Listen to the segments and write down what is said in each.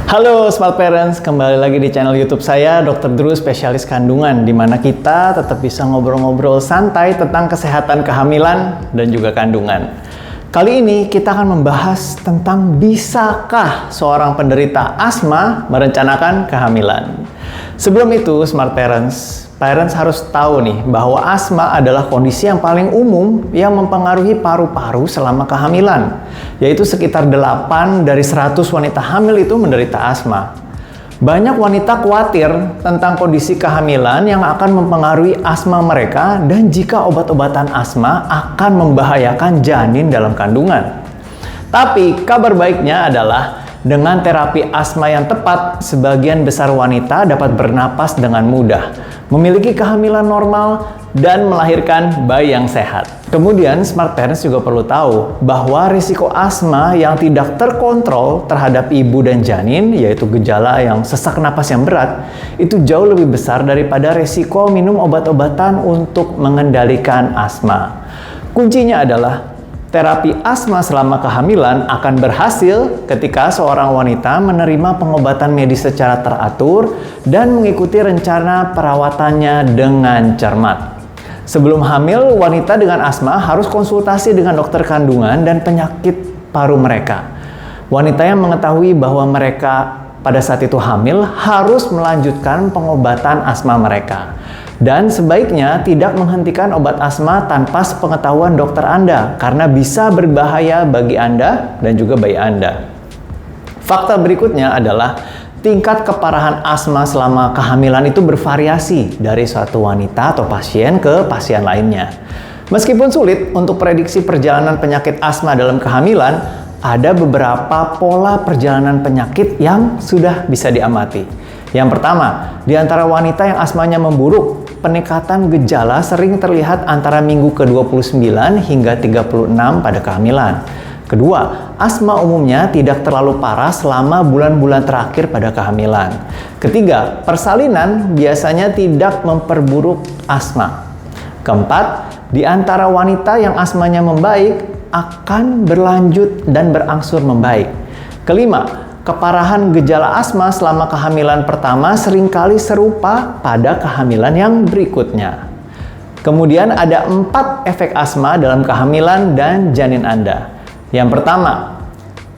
Halo Smart Parents, kembali lagi di channel YouTube saya, Dr. Drew, spesialis kandungan, di mana kita tetap bisa ngobrol-ngobrol santai tentang kesehatan kehamilan dan juga kandungan. Kali ini kita akan membahas tentang bisakah seorang penderita asma merencanakan kehamilan. Sebelum itu, Smart Parents harus tahu nih bahwa asma adalah kondisi yang paling umum yang mempengaruhi paru-paru selama kehamilan, yaitu sekitar 8 dari 100 wanita hamil itu menderita asma. Banyak wanita khawatir tentang kondisi kehamilan yang akan mempengaruhi asma mereka dan jika obat-obatan asma akan membahayakan janin dalam kandungan. Tapi kabar baiknya adalah dengan terapi asma yang tepat, sebagian besar wanita dapat bernapas dengan mudah, memiliki kehamilan normal, dan melahirkan bayi yang sehat. Kemudian, Smart Parents juga perlu tahu bahwa risiko asma yang tidak terkontrol terhadap ibu dan janin, yaitu gejala yang sesak napas yang berat, itu jauh lebih besar daripada risiko minum obat-obatan untuk mengendalikan asma. Kuncinya adalah terapi asma selama kehamilan akan berhasil ketika seorang wanita menerima pengobatan medis secara teratur dan mengikuti rencana perawatannya dengan cermat. Sebelum hamil, wanita dengan asma harus konsultasi dengan dokter kandungan dan penyakit paru mereka. Wanita yang mengetahui bahwa mereka pada saat itu hamil harus melanjutkan pengobatan asma mereka. Dan sebaiknya tidak menghentikan obat asma tanpa sepengetahuan dokter Anda karena bisa berbahaya bagi Anda dan juga bayi Anda. Fakta berikutnya adalah tingkat keparahan asma selama kehamilan itu bervariasi dari suatu wanita atau pasien ke pasien lainnya. Meskipun sulit untuk prediksi perjalanan penyakit asma dalam kehamilan, ada beberapa pola perjalanan penyakit yang sudah bisa diamati. Yang pertama, di antara wanita yang asmanya memburuk, peningkatan gejala sering terlihat antara minggu ke-29 hingga 36 pada kehamilan. Kedua, asma umumnya tidak terlalu parah selama bulan-bulan terakhir pada kehamilan. Ketiga, persalinan biasanya tidak memperburuk asma. Keempat, di antara wanita yang asmanya membaik akan berlanjut dan berangsur membaik. Kelima, keparahan gejala asma selama kehamilan pertama seringkali serupa pada kehamilan yang berikutnya. Kemudian ada 4 efek asma dalam kehamilan dan janin Anda. Yang pertama,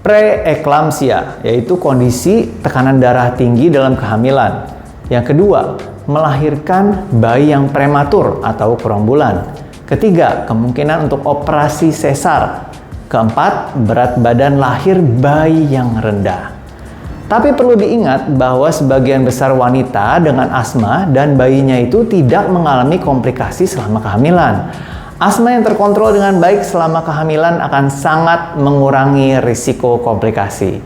preeklamsia, yaitu kondisi tekanan darah tinggi dalam kehamilan. Yang kedua, melahirkan bayi yang prematur atau kurang bulan. Ketiga, kemungkinan untuk operasi sesar. Keempat, berat badan lahir bayi yang rendah. Tapi perlu diingat bahwa sebagian besar wanita dengan asma dan bayinya itu tidak mengalami komplikasi selama kehamilan. Asma yang terkontrol dengan baik selama kehamilan akan sangat mengurangi risiko komplikasi.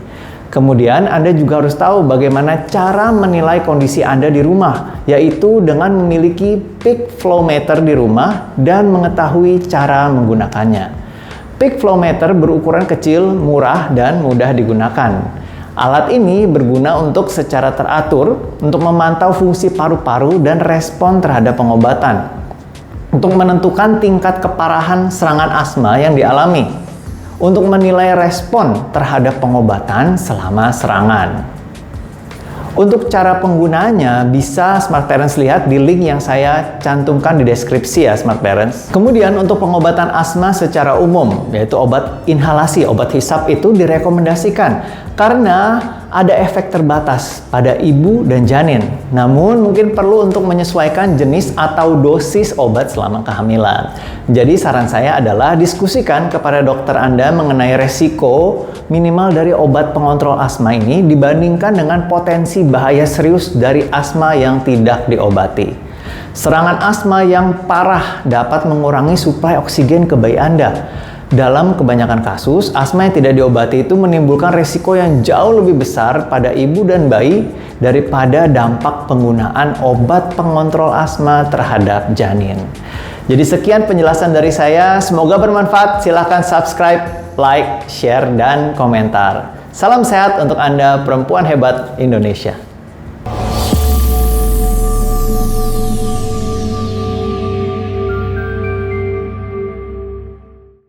Kemudian Anda juga harus tahu bagaimana cara menilai kondisi Anda di rumah, yaitu dengan memiliki peak flow meter di rumah dan mengetahui cara menggunakannya. Peak flow meter berukuran kecil, murah, dan mudah digunakan. Alat ini berguna untuk secara teratur untuk memantau fungsi paru-paru dan respon terhadap pengobatan, untuk menentukan tingkat keparahan serangan asma yang dialami, untuk menilai respon terhadap pengobatan selama serangan. Untuk cara penggunaannya bisa Smart Parents lihat di link yang saya cantumkan di deskripsi ya Smart Parents. Kemudian untuk pengobatan asma secara umum, yaitu obat inhalasi, obat hisap itu direkomendasikan karena ada efek terbatas pada ibu dan janin. Namun mungkin perlu untuk menyesuaikan jenis atau dosis obat selama kehamilan. Jadi saran saya adalah diskusikan kepada dokter Anda mengenai resiko minimal dari obat pengontrol asma ini dibandingkan dengan potensi bahaya serius dari asma yang tidak diobati. Serangan asma yang parah dapat mengurangi suplai oksigen ke bayi Anda. Dalam kebanyakan kasus, asma yang tidak diobati itu menimbulkan risiko yang jauh lebih besar pada ibu dan bayi daripada dampak penggunaan obat pengontrol asma terhadap janin. Jadi sekian penjelasan dari saya, semoga bermanfaat. Silahkan subscribe, like, share, dan komentar. Salam sehat untuk Anda, perempuan hebat Indonesia.